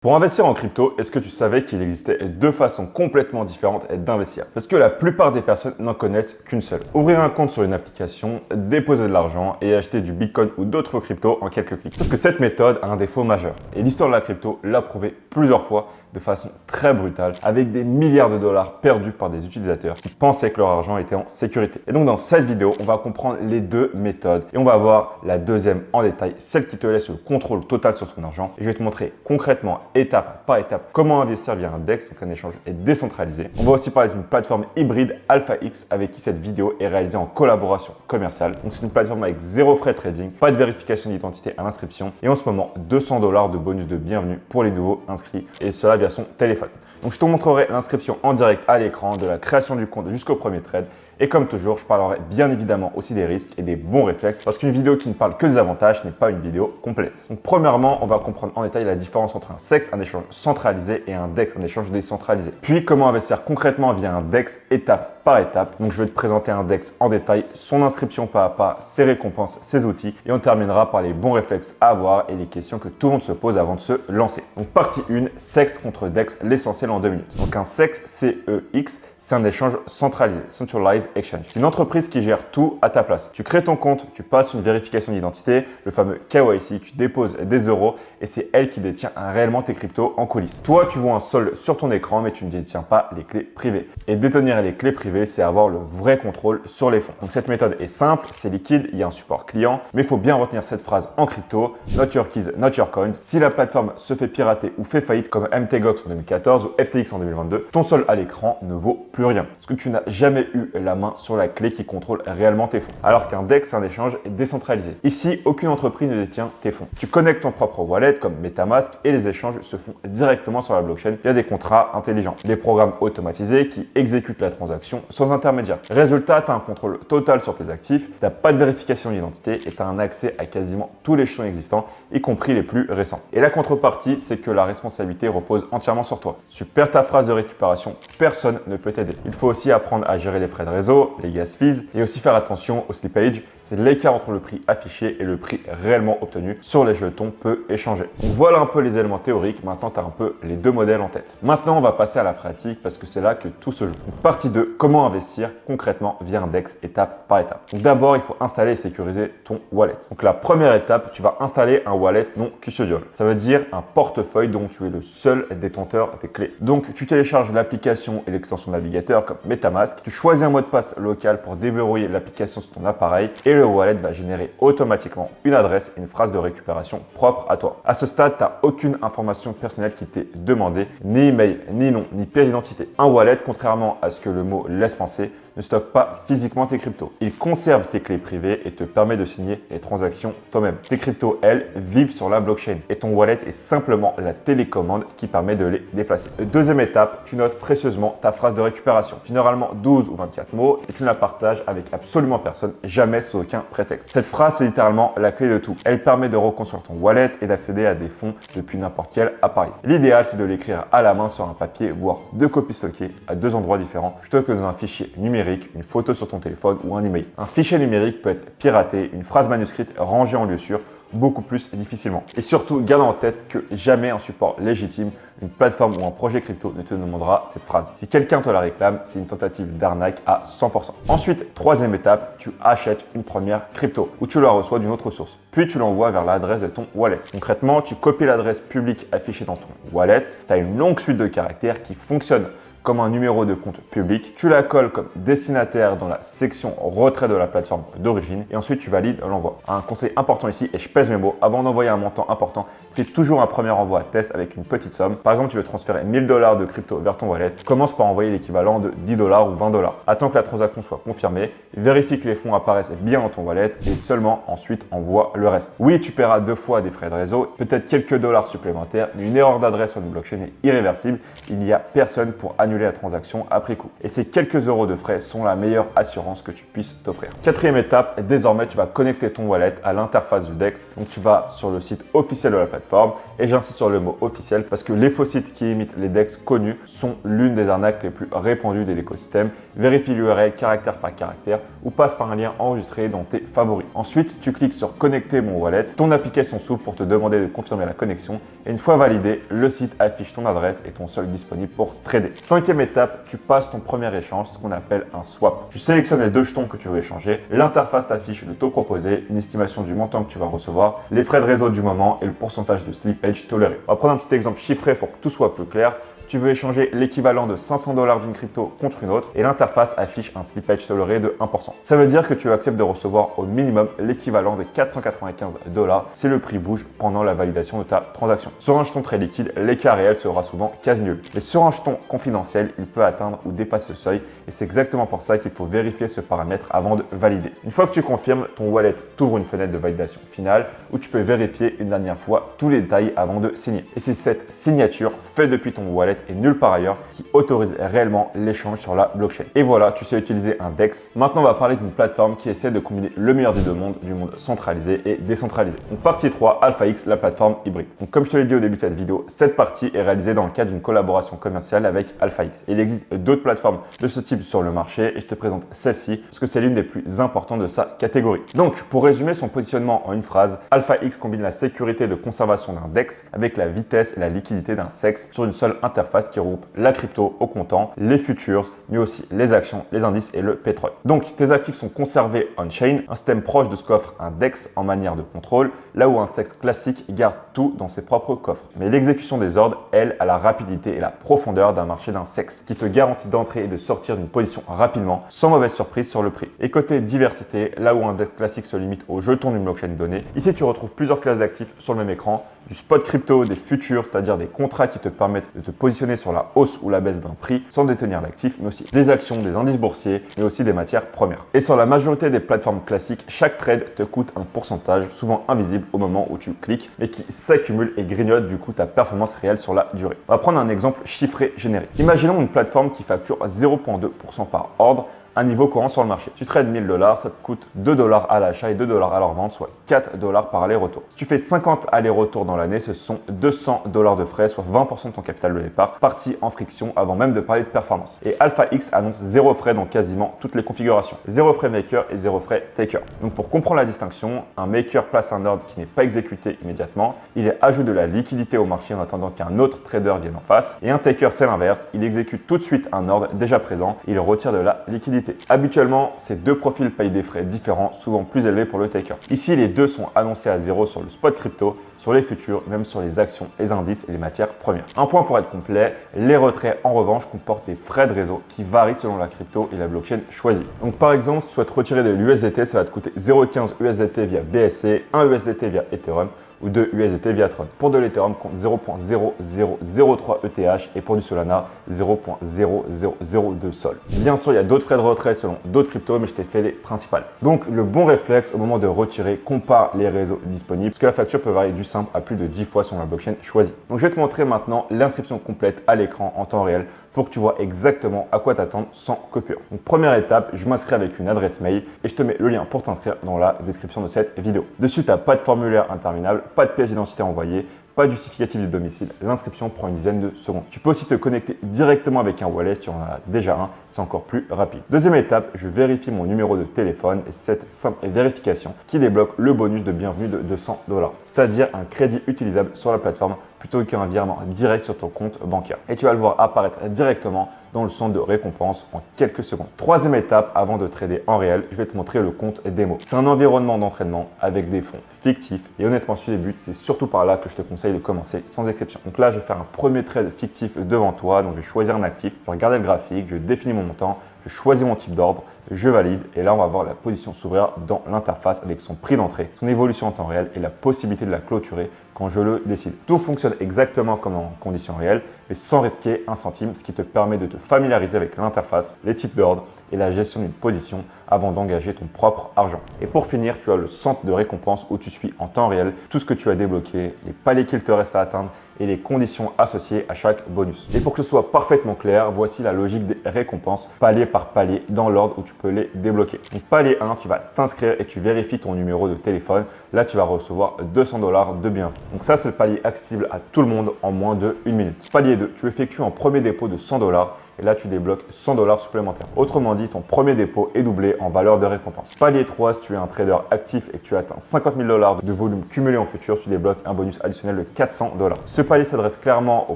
Pour investir en crypto, est-ce que tu savais qu'il existait deux façons complètement différentes d'investir? Parce que la plupart des personnes n'en connaissent qu'une seule. Ouvrir un compte sur une application, déposer de l'argent et acheter du Bitcoin ou d'autres cryptos en quelques clics. Sauf que cette méthode a un défaut majeur. Et l'histoire de la crypto l'a prouvé plusieurs fois de façon très brutale, avec des milliards de dollars perdus par des utilisateurs qui pensaient que leur argent était en sécurité. Et donc dans cette vidéo, on va comprendre les deux méthodes et on va voir la deuxième en détail, celle qui te laisse le contrôle total sur ton argent. Et je vais te montrer concrètement, étape par étape, comment investir via un DEX, donc un échange est décentralisé. On va aussi parler d'une plateforme hybride AlphaX avec qui cette vidéo est réalisée en collaboration commerciale. Donc c'est une plateforme avec zéro frais de trading, pas de vérification d'identité à l'inscription et en ce moment 200 $ de bonus de bienvenue pour les nouveaux inscrits et cela via son téléphone. Donc je te montrerai l'inscription en direct à l'écran, de la création du compte jusqu'au premier trade. Et comme toujours, je parlerai bien évidemment aussi des risques et des bons réflexes parce qu'une vidéo qui ne parle que des avantages n'est pas une vidéo complète. Donc premièrement, on va comprendre en détail la différence entre un CEX, un échange centralisé, et un DEX, un échange décentralisé. Puis comment investir concrètement via un DEX étape par étape. Donc je vais te présenter un DEX en détail, son inscription pas à pas, ses récompenses, ses outils. Et on terminera par les bons réflexes à avoir et les questions que tout le monde se pose avant de se lancer. Donc partie 1, CEX contre DEX, l'essentiel en 2 minutes. Donc un CEX, C-E-X, c'est un échange centralisé, Centralized Exchange. C'est une entreprise qui gère tout à ta place. Tu crées ton compte, tu passes une vérification d'identité, le fameux KYC, tu déposes des euros et c'est elle qui détient réellement tes cryptos en coulisses. Toi, tu vois un solde sur ton écran, mais tu ne détiens pas les clés privées. Et détenir les clés privées, c'est avoir le vrai contrôle sur les fonds. Donc cette méthode est simple, c'est liquide, il y a un support client, mais il faut bien retenir cette phrase en crypto, not your keys, not your coins. Si la plateforme se fait pirater ou fait faillite comme MTGOX en 2014 ou FTX en 2022, ton solde à l'écran ne vaut plus rien. Parce que tu n'as jamais eu la main sur la clé qui contrôle réellement tes fonds. Alors qu'un DEX, c'est un échange décentralisé. Ici, aucune entreprise ne détient tes fonds. Tu connectes ton propre wallet comme MetaMask et les échanges se font directement sur la blockchain via des contrats intelligents. Des programmes automatisés qui exécutent la transaction sans intermédiaire. Résultat, tu as un contrôle total sur tes actifs, tu n'as pas de vérification d'identité et tu as un accès à quasiment tous les champs existants, y compris les plus récents. Et la contrepartie, c'est que la responsabilité repose entièrement sur toi. Si tu perds ta phrase de récupération, personne ne peut t'aider. Il faut aussi apprendre à gérer les frais de réseau, les gas fees et aussi faire attention au slippage. C'est l'écart entre le prix affiché et le prix réellement obtenu sur les jetons peut échanger. Donc voilà un peu les éléments théoriques. Maintenant, tu as un peu les deux modèles en tête. Maintenant, on va passer à la pratique parce que c'est là que tout se joue. Donc, partie 2, comment investir concrètement via un DEX étape par étape. Donc d'abord, il faut installer et sécuriser ton wallet. Donc la première étape, tu vas installer un wallet non custodial. Ça veut dire un portefeuille dont tu es le seul détenteur des clés. Donc tu télécharges l'application et l'extension navigateur comme MetaMask. Tu choisis un mot de passe local pour déverrouiller l'application sur ton appareil et le wallet va générer automatiquement une adresse et une phrase de récupération propre à toi. À ce stade, tu n'as aucune information personnelle qui t'est demandée, ni email, ni nom, ni pièce d'identité. Un wallet, contrairement à ce que le mot laisse penser, ne stocke pas physiquement tes cryptos. Il conserve tes clés privées et te permet de signer les transactions toi-même. Tes cryptos, elles, vivent sur la blockchain et ton wallet est simplement la télécommande qui permet de les déplacer. Deuxième étape, tu notes précieusement ta phrase de récupération. Généralement 12 ou 24 mots et tu ne la partages avec absolument personne, jamais sous aucun prétexte. Cette phrase, c'est littéralement la clé de tout. Elle permet de reconstruire ton wallet et d'accéder à des fonds depuis n'importe quel appareil. L'idéal, c'est de l'écrire à la main sur un papier, voire 2 copies stockées à 2 endroits différents plutôt que dans un fichier numérique, une photo sur ton téléphone ou un email. Un fichier numérique peut être piraté, une phrase manuscrite rangée en lieu sûr, beaucoup plus difficilement. Et surtout, garde en tête que jamais un support légitime, une plateforme ou un projet crypto ne te demandera cette phrase. Si quelqu'un te la réclame, c'est une tentative d'arnaque à 100%. Ensuite, troisième étape, tu achètes une première crypto ou tu la reçois d'une autre source. Puis tu l'envoies vers l'adresse de ton wallet. Concrètement, tu copies l'adresse publique affichée dans ton wallet. Tu as une longue suite de caractères qui fonctionne comme un numéro de compte public, tu la colles comme destinataire dans la section retrait de la plateforme d'origine et ensuite tu valides l'envoi. Un conseil important ici, et je pèse mes mots, avant d'envoyer un montant important, fais toujours un premier envoi test avec une petite somme. Par exemple, tu veux transférer 1000 $ de crypto vers ton wallet, commence par envoyer l'équivalent de 10 $ ou 20 $. Attends que la transaction soit confirmée, vérifie que les fonds apparaissent bien dans ton wallet et seulement ensuite envoie le reste. Oui, tu paieras 2 fois des frais de réseau, peut-être quelques dollars supplémentaires, mais une erreur d'adresse sur une blockchain est irréversible. Il n'y a personne pour annuler annuler la transaction après coup. Et ces quelques euros de frais sont la meilleure assurance que tu puisses t'offrir. Quatrième étape, désormais tu vas connecter ton wallet à l'interface du DEX. Donc tu vas sur le site officiel de la plateforme et j'insiste sur le mot officiel parce que les faux sites qui imitent les DEX connus sont l'une des arnaques les plus répandues de l'écosystème. Vérifie l'URL caractère par caractère ou passe par un lien enregistré dans tes favoris. Ensuite, tu cliques sur connecter mon wallet. Ton application s'ouvre pour te demander de confirmer la connexion et une fois validé, le site affiche ton adresse et ton solde disponible pour trader. Cinquième étape, tu passes ton premier échange, ce qu'on appelle un swap. Tu sélectionnes les deux jetons que tu veux échanger. L'interface t'affiche le taux proposé, une estimation du montant que tu vas recevoir, les frais de réseau du moment et le pourcentage de slippage toléré. On va prendre un petit exemple chiffré pour que tout soit plus clair. Tu veux échanger l'équivalent de 500 $ d'une crypto contre une autre et l'interface affiche un slippage toléré de 1%. Ça veut dire que tu acceptes de recevoir au minimum l'équivalent de 495 $ si le prix bouge pendant la validation de ta transaction. Sur un jeton très liquide, l'écart réel sera souvent quasi nul. Mais sur un jeton confidentiel, il peut atteindre ou dépasser le seuil et c'est exactement pour ça qu'il faut vérifier ce paramètre avant de valider. Une fois que tu confirmes, ton wallet t'ouvre une fenêtre de validation finale où tu peux vérifier une dernière fois tous les détails avant de signer. Et c'est cette signature faite depuis ton wallet et nulle part ailleurs qui autorise réellement l'échange sur la blockchain. Et voilà, tu sais utiliser un DEX. Maintenant, on va parler d'une plateforme qui essaie de combiner le meilleur des deux mondes, du monde centralisé et décentralisé. Donc partie 3, AlphaX, la plateforme hybride. Donc comme je te l'ai dit au début de cette vidéo, cette partie est réalisée dans le cadre d'une collaboration commerciale avec AlphaX. Il existe d'autres plateformes de ce type sur le marché et je te présente celle-ci parce que c'est l'une des plus importantes de sa catégorie. Donc pour résumer son positionnement en une phrase, AlphaX combine la sécurité de conservation d'un DEX avec la vitesse et la liquidité d'un SEX sur une seule interface qui regroupe la crypto au comptant, les futures, mais aussi les actions, les indices et le pétrole. Donc, tes actifs sont conservés on-chain, un système proche de ce qu'offre un DEX en manière de contrôle, là où un SEX classique garde tout dans ses propres coffres. Mais l'exécution des ordres, elle, a la rapidité et la profondeur d'un marché d'un SEX, qui te garantit d'entrer et de sortir d'une position rapidement, sans mauvaise surprise sur le prix. Et côté diversité, là où un DEX classique se limite aux jetons d'une blockchain donnée, ici tu retrouves plusieurs classes d'actifs sur le même écran, du spot crypto, des futures, c'est-à-dire des contrats qui te permettent de te positionner sur la hausse ou la baisse d'un prix sans détenir l'actif, mais aussi des actions, des indices boursiers, mais aussi des matières premières. Et sur la majorité des plateformes classiques, chaque trade te coûte un pourcentage, souvent invisible au moment où tu cliques, mais qui s'accumule et grignote du coup ta performance réelle sur la durée. On va prendre un exemple chiffré générique. Imaginons une plateforme qui facture 0,2% par ordre, un niveau courant sur le marché. Tu trades 1000 $, ça te coûte 2 $ à l'achat et 2 $ à la revente, soit 4 $ par aller-retour. Si tu fais 50 allers-retours dans l'année, ce sont 200 $ de frais, soit 20% de ton capital de départ, parti en friction avant même de parler de performance. Et AlphaX annonce 0 frais dans quasiment toutes les configurations. 0 frais maker et 0 frais taker. Donc pour comprendre la distinction, un maker place un ordre qui n'est pas exécuté immédiatement. Il ajoute de la liquidité au marché en attendant qu'un autre trader vienne en face. Et un taker, c'est l'inverse. Il exécute tout de suite un ordre déjà présent. Il retire de la liquidité. Habituellement, ces deux profils payent des frais différents, souvent plus élevés pour le taker. Ici, les deux sont annoncés à 0 sur le spot crypto, sur les futurs, même sur les actions, les indices et les matières premières. Un point pour être complet, les retraits en revanche comportent des frais de réseau qui varient selon la crypto et la blockchain choisie. Donc par exemple, si tu souhaites retirer de l'USDT, ça va te coûter 0,15 USDT via BSC, 1 USDT via Ethereum ou 2 USDT via Tron. Pour de l'Ethereum, compte 0.0003 ETH et pour du Solana, 0.0002 Sol. Bien sûr, il y a d'autres frais de retrait selon d'autres cryptos, mais je t'ai fait les principales. Donc, le bon réflexe au moment de retirer, compare les réseaux disponibles, parce que la facture peut varier du simple à plus de 10 fois selon la blockchain choisie. Donc, je vais te montrer maintenant l'inscription complète à l'écran en temps réel pour que tu vois exactement à quoi t'attendre sans coupure. Donc première étape, je m'inscris avec une adresse mail et je te mets le lien pour t'inscrire dans la description de cette vidéo. Dessus, tu n'as pas de formulaire interminable, pas de pièce d'identité envoyée, pas de justificatif de domicile. L'inscription prend une dizaine de secondes. Tu peux aussi te connecter directement avec un wallet si tu en as déjà un, c'est encore plus rapide. Deuxième étape, je vérifie mon numéro de téléphone et c'est cette simple vérification qui débloque le bonus de bienvenue de 200 $, c'est-à-dire un crédit utilisable sur la plateforme plutôt qu'un virement direct sur ton compte bancaire. Et tu vas le voir apparaître directement dans le centre de récompense en quelques secondes. Troisième étape, avant de trader en réel, je vais te montrer le compte démo. C'est un environnement d'entraînement avec des fonds fictifs et honnêtement, si tu débutes, c'est surtout par là que je te conseille de commencer sans exception. Donc là, je vais faire un premier trade fictif devant toi. Donc je vais choisir un actif, je vais regarder le graphique, je définis mon montant, je choisis mon type d'ordre, je valide et là on va voir la position s'ouvrir dans l'interface avec son prix d'entrée, son évolution en temps réel et la possibilité de la clôturer quand je le décide. Tout fonctionne exactement comme en conditions réelles mais sans risquer un centime, ce qui te permet de te familiariser avec l'interface, les types d'ordre et la gestion d'une position avant d'engager ton propre argent. Et pour finir, tu as le centre de récompense où tu suis en temps réel tout ce que tu as débloqué, les paliers qu'il te reste à atteindre et les conditions associées à chaque bonus. Et pour que ce soit parfaitement clair, voici la logique des récompenses palier par palier dans l'ordre où tu peux les débloquer. Donc palier 1, tu vas t'inscrire et tu vérifies ton numéro de téléphone. Là, tu vas recevoir 200 $ de bienvenue. Donc ça, c'est le palier accessible à tout le monde en moins de 1 minute. Palier 2, tu effectues un premier dépôt de 100 $ et là, tu débloques 100 $ supplémentaires. Autrement dit, ton premier dépôt est doublé en valeur de récompense. Palier 3, si tu es un trader actif et que tu atteins 50 000 $ de volume cumulé en futur, tu débloques un bonus additionnel de 400 $. Ce palier s'adresse clairement aux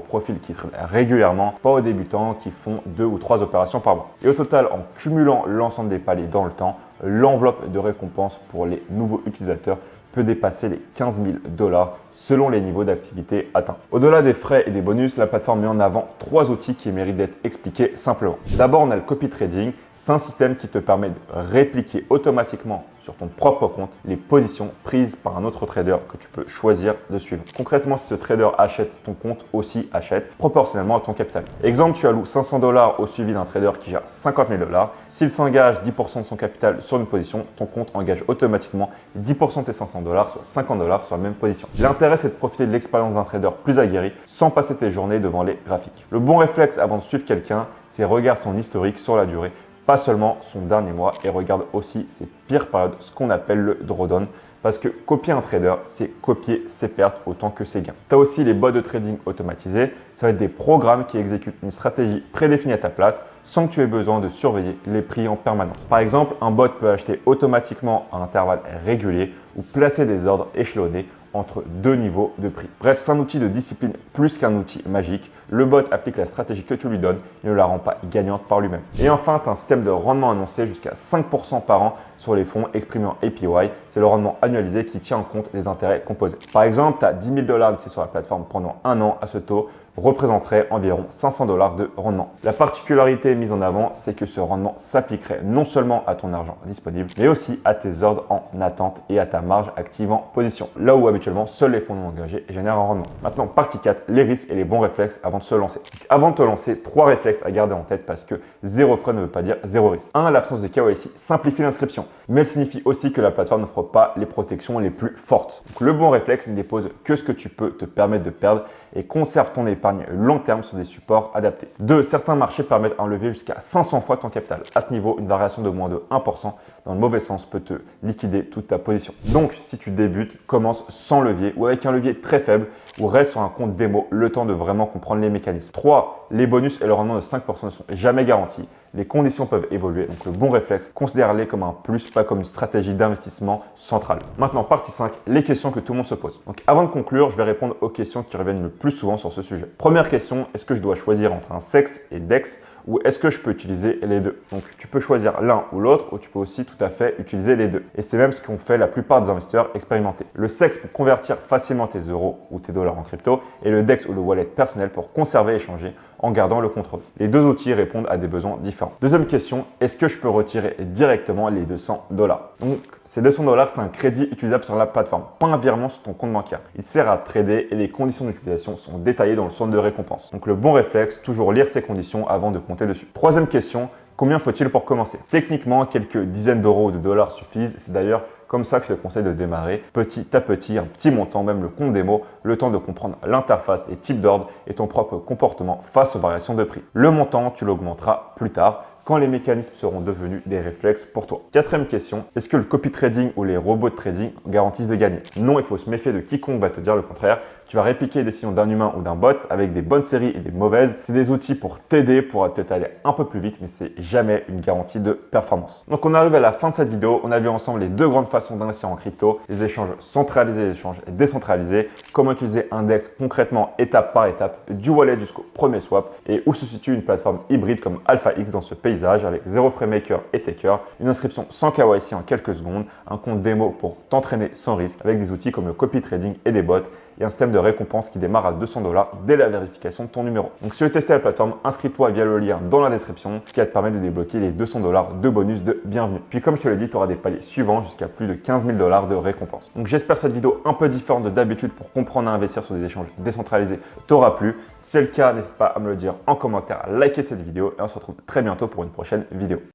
profils qui traitent régulièrement, pas aux débutants qui font 2 ou 3 opérations par mois. Et au total, en cumulant l'ensemble des paliers dans le temps, l'enveloppe de récompense pour les nouveaux utilisateurs peut dépasser les 15 000 $ selon les niveaux d'activité atteints. Au-delà des frais et des bonus, la plateforme met en avant 3 outils qui méritent d'être expliqués simplement. D'abord, on a le copy trading. C'est un système qui te permet de répliquer automatiquement sur ton propre compte les positions prises par un autre trader que tu peux choisir de suivre. Concrètement, si ce trader achète, ton compte aussi achète proportionnellement à ton capital. Exemple, tu alloues 500 $ au suivi d'un trader qui gère 50 000 $. S'il s'engage 10% de son capital sur une position, ton compte engage automatiquement 10% de tes 500 $, soit 50 $ sur la même position. L'intérêt, c'est de profiter de l'expérience d'un trader plus aguerri sans passer tes journées devant les graphiques. Le bon réflexe avant de suivre quelqu'un, c'est regarder son historique sur la durée, pas seulement son dernier mois, et regarde aussi ses pires périodes, ce qu'on appelle le drawdown. Parce que copier un trader, c'est copier ses pertes autant que ses gains. Tu as aussi les bots de trading automatisés. Ça va être des programmes qui exécutent une stratégie prédéfinie à ta place sans que tu aies besoin de surveiller les prix en permanence. Par exemple, un bot peut acheter automatiquement à intervalles réguliers ou placer des ordres échelonnés entre 2 niveaux de prix. Bref, c'est un outil de discipline plus qu'un outil magique. Le bot applique la stratégie que tu lui donnes et ne la rend pas gagnante par lui-même. Et enfin, tu as un système de rendement annoncé jusqu'à 5% par an sur les fonds exprimés en APY. C'est le rendement annualisé qui tient en compte les intérêts composés. Par exemple, tu as 10 000 $ laissés sur la plateforme pendant un an à ce taux représenterait environ 500 $ de rendement. La particularité mise en avant, c'est que ce rendement s'appliquerait non seulement à ton argent disponible, mais aussi à tes ordres en attente et à ta marge active en position. Là où habituellement, seuls les fonds non engagés génèrent un rendement. Maintenant, partie 4, les risques et les bons réflexes avant de se lancer. Donc, avant de te lancer, 3 réflexes à garder en tête parce que zéro frais ne veut pas dire zéro risque. 1. L'absence de KYC simplifie l'inscription, mais elle signifie aussi que la plateforme n'offre pas les protections les plus fortes. Donc, le bon réflexe ne dépose que ce que tu peux te permettre de perdre et conserve ton épargne long terme sur des supports adaptés. 2. Certains marchés permettent un levier jusqu'à 500 fois ton capital. À ce niveau, une variation de moins de 1% dans le mauvais sens peut te liquider toute ta position. Donc, si tu débutes, commence sans levier ou avec un levier très faible ou reste sur un compte démo le temps de vraiment comprendre les mécanismes. 3. Les bonus et le rendement de 5% ne sont jamais garantis. Les conditions peuvent évoluer, donc le bon réflexe, considère-les comme un plus, pas comme une stratégie d'investissement centrale. Maintenant, partie 5, les questions que tout le monde se pose. Donc avant de conclure, je vais répondre aux questions qui reviennent le plus souvent sur ce sujet. Première question, est-ce que je dois choisir entre un CEX et DEX ou est-ce que je peux utiliser les deux? Donc tu peux choisir l'un ou l'autre ou tu peux aussi tout à fait utiliser les deux. Et c'est même ce qu'ont fait la plupart des investisseurs expérimentés. Le CEX pour convertir facilement tes euros ou tes dollars en crypto et le DEX ou le wallet personnel pour conserver et échanger en gardant le contrôle. Les deux outils répondent à des besoins différents. Deuxième question, est-ce que je peux retirer directement les 200 $? Donc ces 200 $, c'est un crédit utilisable sur la plateforme, pas un virement sur ton compte bancaire. Il sert à trader et les conditions d'utilisation sont détaillées dans le centre de récompense. Donc le bon réflexe, toujours lire ces conditions avant de compter dessus. Troisième question, combien faut-il pour commencer? Techniquement, quelques dizaines d'euros ou de dollars suffisent. C'est d'ailleurs comme ça que je te conseille de démarrer petit à petit, un petit montant, même le compte démo, le temps de comprendre l'interface, les types d'ordre et ton propre comportement face aux variations de prix. Le montant, tu l'augmenteras plus tard quand les mécanismes seront devenus des réflexes pour toi. Quatrième question, est-ce que le copy trading ou les robots de trading garantissent de gagner? Non, il faut se méfier de quiconque va te dire le contraire. Tu vas répliquer les décisions d'un humain ou d'un bot avec des bonnes séries et des mauvaises. C'est des outils pour t'aider, pour peut-être aller un peu plus vite, mais c'est jamais une garantie de performance. Donc on arrive à la fin de cette vidéo. On a vu ensemble les deux grandes façons d'investir en crypto, les échanges centralisés et les échanges décentralisés, comment utiliser un DEX concrètement étape par étape, du wallet jusqu'au premier swap et où se situe une plateforme hybride comme AlphaX dans ce paysage avec zéro frais maker et taker, une inscription sans KYC en quelques secondes, un compte démo pour t'entraîner sans risque avec des outils comme le copy trading et des bots et un système de récompense qui démarre à 200 $ dès la vérification de ton numéro. Donc si tu veux tester la plateforme, inscris-toi via le lien dans la description qui va te permettre de débloquer les 200 $ de bonus de bienvenue. Puis comme je te l'ai dit, tu auras des paliers suivants jusqu'à plus de 15 000 $ de récompense. Donc j'espère cette vidéo un peu différente de d'habitude pour comprendre à investir sur des échanges décentralisés t'aura plu. Si c'est le cas, n'hésite pas à me le dire en commentaire, à liker cette vidéo et on se retrouve très bientôt pour une prochaine vidéo.